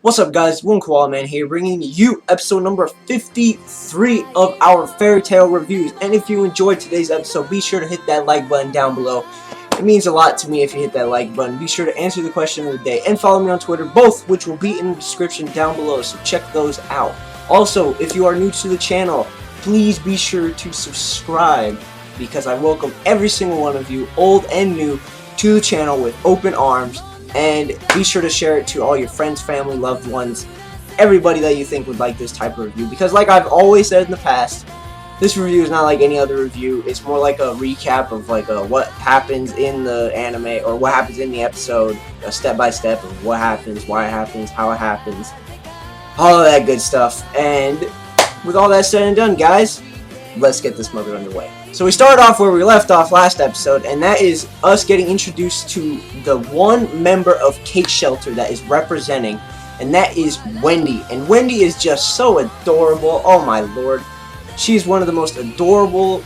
What's up, guys? One Koala Man here, bringing you episode number 53 of our fairy tale reviews. And if you enjoyed today's episode, be sure to hit that like button down below. It means a lot to me if you hit that like button. Be sure to answer the question of the day and follow me on Twitter, both which will be in the description down below, so check those out. Also, if you are new to the channel, please be sure to subscribe, because I welcome every single one of you, old and new, to the channel with open arms. And be sure to share it to all your friends, family, loved ones, everybody that you think would like this type of review. Because like I've always said in the past, this review is not like any other review. It's more like a recap of like what happens in the anime, or what happens in the episode, a step-by-step of what happens, why it happens, how it happens, all of that good stuff. And with all that said and done, guys, let's get this mother underway. So we started off where we left off last episode, and that is us getting introduced to the one member of Cake Shelter that is representing, and that is Wendy. And Wendy is just so adorable. Oh my lord. She's one of the most adorable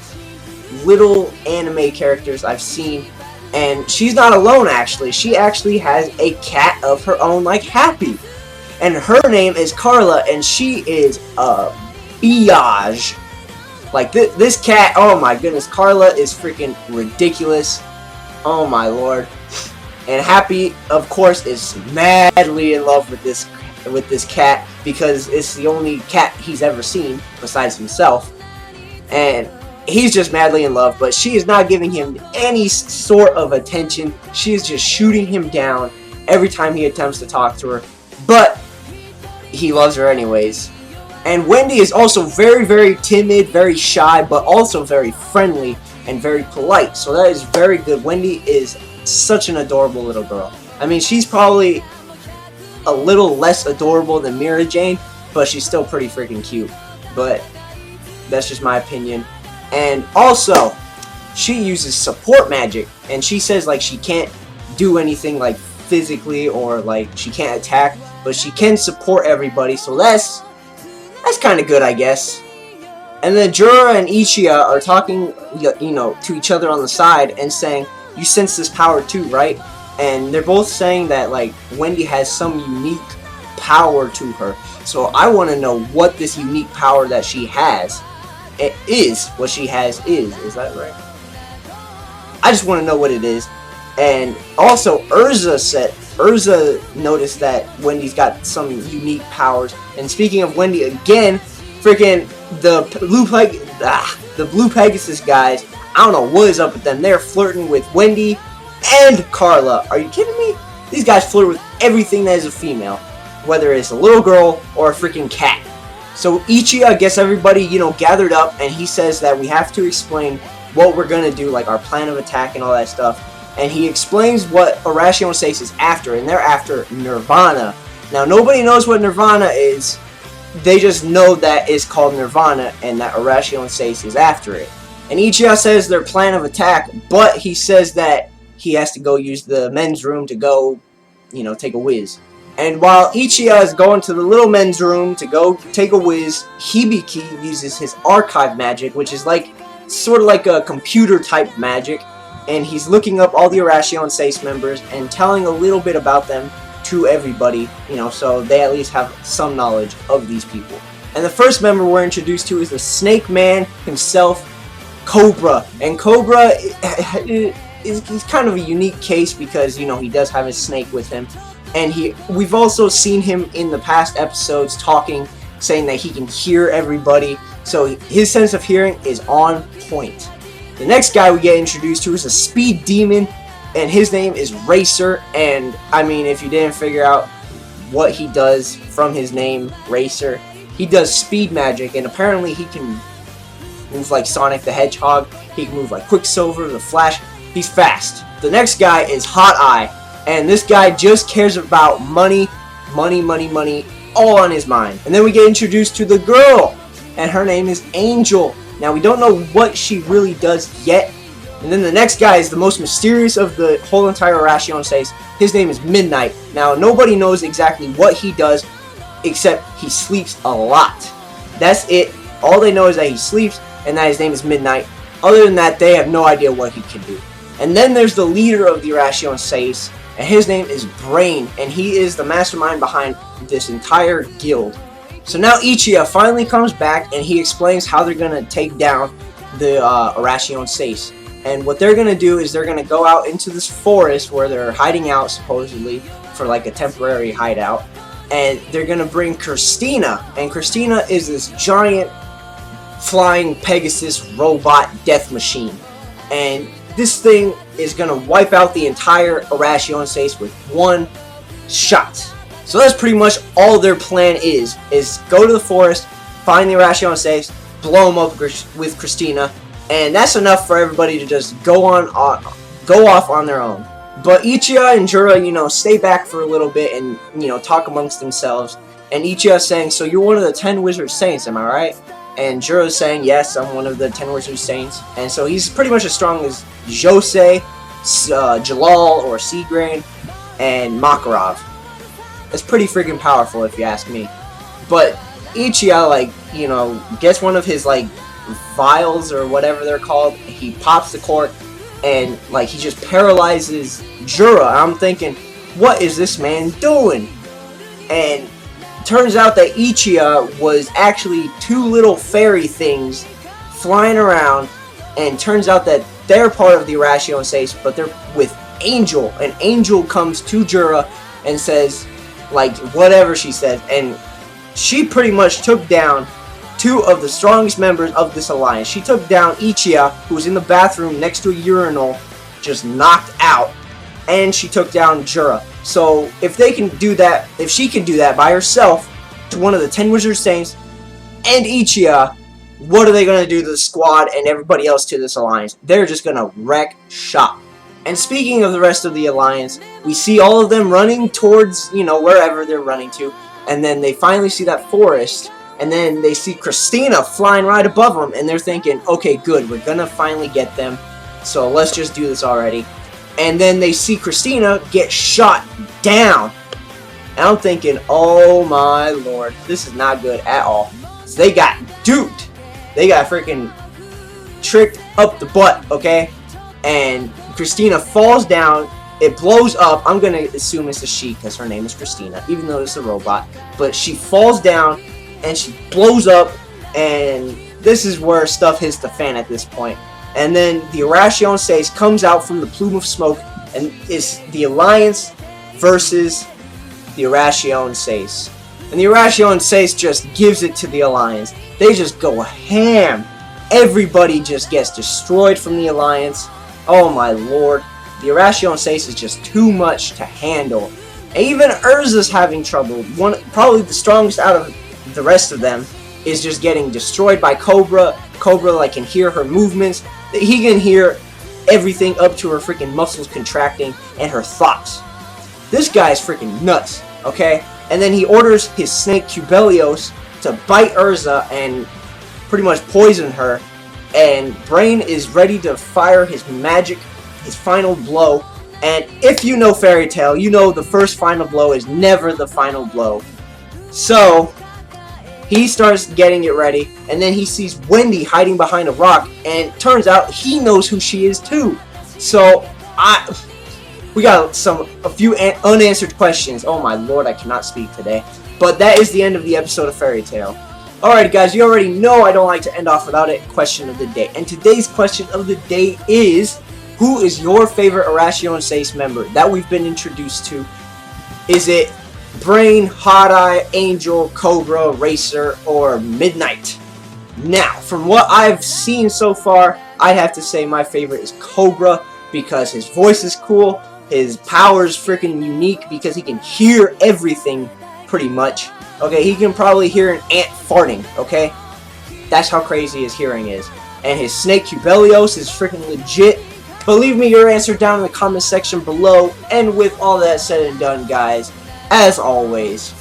little anime characters I've seen. And she's not alone, actually. She actually has a cat of her own, like Happy. And her name is Carla, and she is a biatch. Like, this cat, oh my goodness, Carla is freaking ridiculous. Oh my lord. And Happy, of course, is madly in love with this cat, because it's the only cat he's ever seen besides himself. And he's just madly in love, but she is not giving him any sort of attention. She is just shooting him down every time he attempts to talk to her. But he loves her anyways. And Wendy is also very, very timid, very shy, but also very friendly and very polite. So that is very good. Wendy is such an adorable little girl. I mean, she's probably a little less adorable than Mira Jane, but she's still pretty freaking cute. But that's just my opinion. And also, she uses support magic, and she says like she can't do anything like physically, or like she can't attack, but she can support everybody. So that's kind of good, I guess. And then Jura and Ichiya are talking, you know, to each other on the side and saying, "You sense this power too, right?" And they're both saying that like Wendy has some unique power to her. So I want to know what this unique power that she has is. What she has is that right? I just want to know what it is. And also Urza noticed that Wendy's got some unique powers. And speaking of Wendy again, freaking the Blue Pegasus guys, I don't know what is up with them. They're flirting with Wendy and Carla. Are you kidding me? These guys flirt with everything that is a female, whether it's a little girl or a freaking cat. So Ichiya gets everybody, you know, gathered up, and he says that we have to explain what we're gonna do, like our plan of attack and all that stuff. And he explains what Oracion Seis is after, and they're after Nirvana. Now, nobody knows what Nirvana is. They just know that it's called Nirvana, and that Oracion Seis is after it. And Ichiya says their plan of attack, but he says that he has to go use the men's room to go, you know, take a whiz. And while Ichiya is going to the little men's room to go take a whiz, Hibiki uses his archive magic, which is like, sort of like a computer type magic. And he's looking up all the Oracion Seis members and telling a little bit about them to everybody, you know, so they at least have some knowledge of these people. And the first member we're introduced to is the Snake Man himself, Cobra. And Cobra he's kind of a unique case because, you know, he does have his snake with him. And we've also seen him in the past episodes talking, saying that he can hear everybody. So his sense of hearing is on point. The next guy we get introduced to is a speed demon, and his name is Racer. And I mean, if you didn't figure out what he does from his name, Racer, he does speed magic, and apparently he can move like Sonic the Hedgehog. He can move like Quicksilver, the Flash. He's fast. The next guy is Hot Eye, and this guy just cares about money, money, money, money, all on his mind. And then we get introduced to the girl, and her name is Angel. Now, we don't know what she really does yet. And then the next guy is the most mysterious of the whole entire Oracion Seis. His name is Midnight. Now, nobody knows exactly what he does, except he sleeps a lot. That's it. All they know is that he sleeps, and that his name is Midnight. Other than that, they have no idea what he can do. And then there's the leader of the Oracion Seis, and his name is Brain, and he is the mastermind behind this entire guild. So now Ichiya finally comes back, and he explains how they're gonna take down the Oracion Seis. And what they're gonna do is they're gonna go out into this forest where they're hiding out, supposedly, for like a temporary hideout. And they're gonna bring Christina, and Christina is this giant flying Pegasus robot death machine. And this thing is gonna wipe out the entire Oracion Seis with one shot. So that's pretty much all their plan is go to the forest, find the Oracion Seis, blow them up with Christina, and that's enough for everybody to just go off on their own. But Ichiya and Jura, you know, stay back for a little bit and, you know, talk amongst themselves. And Ichiya saying, so you're one of the 10 Wizard Saints, am I right? And Jura saying, yes, I'm one of the 10 Wizard Saints. And so he's pretty much as strong as Josei, Jalal, or Seagrain, and Makarov. It's pretty freaking powerful if you ask me. But Ichiya, like, you know, gets one of his, like, vials or whatever they're called. He pops the cork, and, like, he just paralyzes Jura. I'm thinking, what is this man doing? And turns out that Ichiya was actually two little fairy things flying around, and turns out that they're part of the Oracion Seis, but they're with Angel. And Angel comes to Jura and says, like, whatever she says, and she pretty much took down two of the strongest members of this alliance. She took down Ichiya, who was in the bathroom next to a urinal, just knocked out, and she took down Jura. So if they can do that, if she can do that by herself to one of the 10 Wizard Saints and Ichiya, what are they going to do to the squad and everybody else to this alliance? They're just going to wreck shop. And speaking of the rest of the alliance, we see all of them running towards, you know, wherever they're running to, and then they finally see that forest, and then they see Christina flying right above them, and they're thinking, okay, good, we're gonna finally get them, so let's just do this already. And then they see Christina get shot down, and I'm thinking, oh my lord, this is not good at all. So they got duped. They got freaking tricked up the butt, okay? And Christina falls down, it blows up. I'm gonna assume it's a she because her name is Christina, even though it's a robot. But she falls down and she blows up, and this is where stuff hits the fan at this point. And then the Oracion Seis comes out from the plume of smoke, and it's the Alliance versus the Oracion Seis. And the Oracion Seis just gives it to the Alliance. They just go ham. Everybody just gets destroyed from the Alliance. Oh my lord. The Oracion Seis is just too much to handle. And even Urza's having trouble. Probably the strongest out of the rest of them is just getting destroyed by Cobra. Cobra, like, can hear her movements. He can hear everything up to her freaking muscles contracting and her thoughts. This guy's freaking nuts, okay? And then he orders his snake Cubelios to bite Urza and pretty much poison her. And Brain is ready to fire his magic, his final blow. And if you know Fairy Tail, you know the first final blow is never the final blow. So he starts getting it ready, and then he sees Wendy hiding behind a rock, and turns out he knows who she is too. So we got a few unanswered questions. Oh my lord, I cannot speak today. But that is the end of the episode of Fairy Tail. Alright guys, you already know I don't like to end off without a question of the day. And today's question of the day is, who is your favorite Oracion Seis member that we've been introduced to? Is it Brain, Hot Eye, Angel, Cobra, Racer, or Midnight? Now, from what I've seen so far, I'd have to say my favorite is Cobra, because his voice is cool, his power is freaking unique because he can hear everything pretty much. Okay, he can probably hear an ant farting, okay? That's how crazy his hearing is. And his snake Cubelios is freaking legit. But leave me your answer down in the comment section below. And with all that said and done, guys, as always,